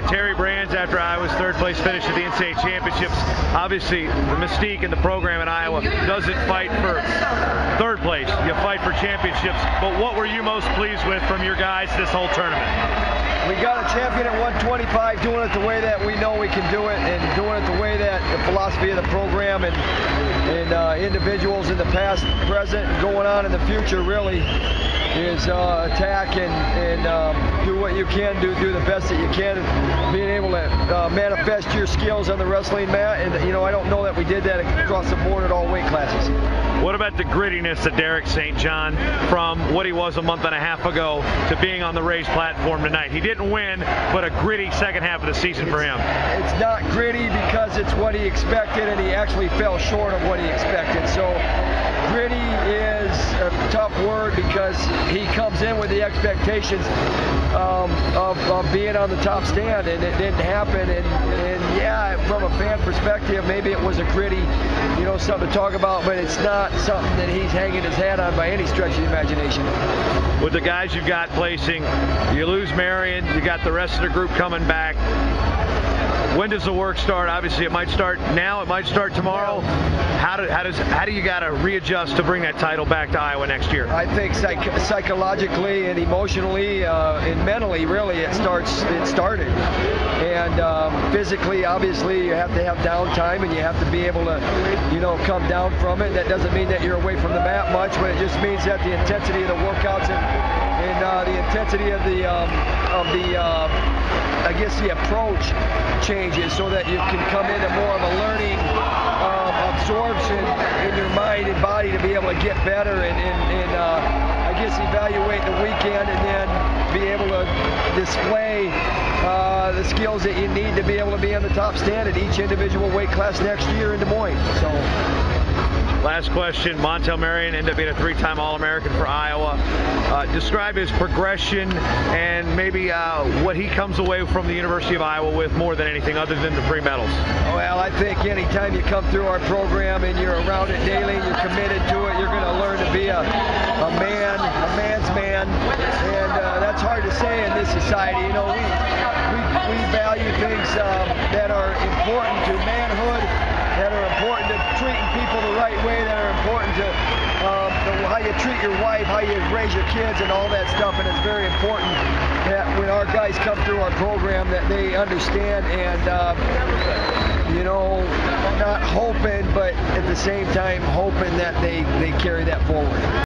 with Terry Brands after Iowa's third-place finish at the NCAA Championships. Obviously, the mystique in the program in Iowa doesn't fight for third place. You fight for championships. But what were you most pleased with from your guys this whole tournament? We got a champion at 125, doing it the way that we know we can do it, and doing it the way that the philosophy of the program and individuals in the past, present, and going on in the future really is attack and do what you can do the best that you can, being able to manifest your skills on the wrestling mat. And I don't know that we did that across the board at all weight classes. What about the grittiness of Derek St. John from what he was a month and a half ago to being on the raised platform tonight? He didn't win, but a gritty second half of the season for him. It's not gritty because it's what he expected, and he actually fell short of what he expected. So gritty is a tough word because he comes in with the expectations of being on the top stand, and it didn't happen. And yeah, from a fan perspective, maybe it was a gritty, something to talk about, but it's not something that he's hanging his hat on by any stretch of the imagination. With the guys you've got placing, you lose Marion, you got the rest of the group coming back. When does the work start? Obviously, it might start now. It might start tomorrow. How do you got to readjust to bring that title back to Iowa next year? I think psychologically and emotionally and mentally, really, it started. And physically, obviously, you have to have downtime and you have to be able to, come down from it. That doesn't mean that you're away from the mat much, but it just means that the intensity of the workouts and the intensity of the approach changes so that you can come into more of a learning absorption in your mind and body to be able to get better and evaluate the weekend and then be able to display the skills that you need to be able to be on the top stand at each individual weight class next year in Des Moines. So. Last question. Montel Marion ended up being a three-time All-American for Iowa. Describe his progression and maybe what he comes away from the University of Iowa with more than anything other than the free medals. Well, I think anytime you come through our program and you're around it daily, you're committed to it, you're going to learn to be a man's man. And that's hard to say in this society. We value things that are important to manhood, that are important to treating people the right way, that are important to how you treat your wife, how you raise your kids, and all that stuff. And it's very important that when our guys come through our program that they understand and, not hoping, but at the same time hoping that they carry that forward.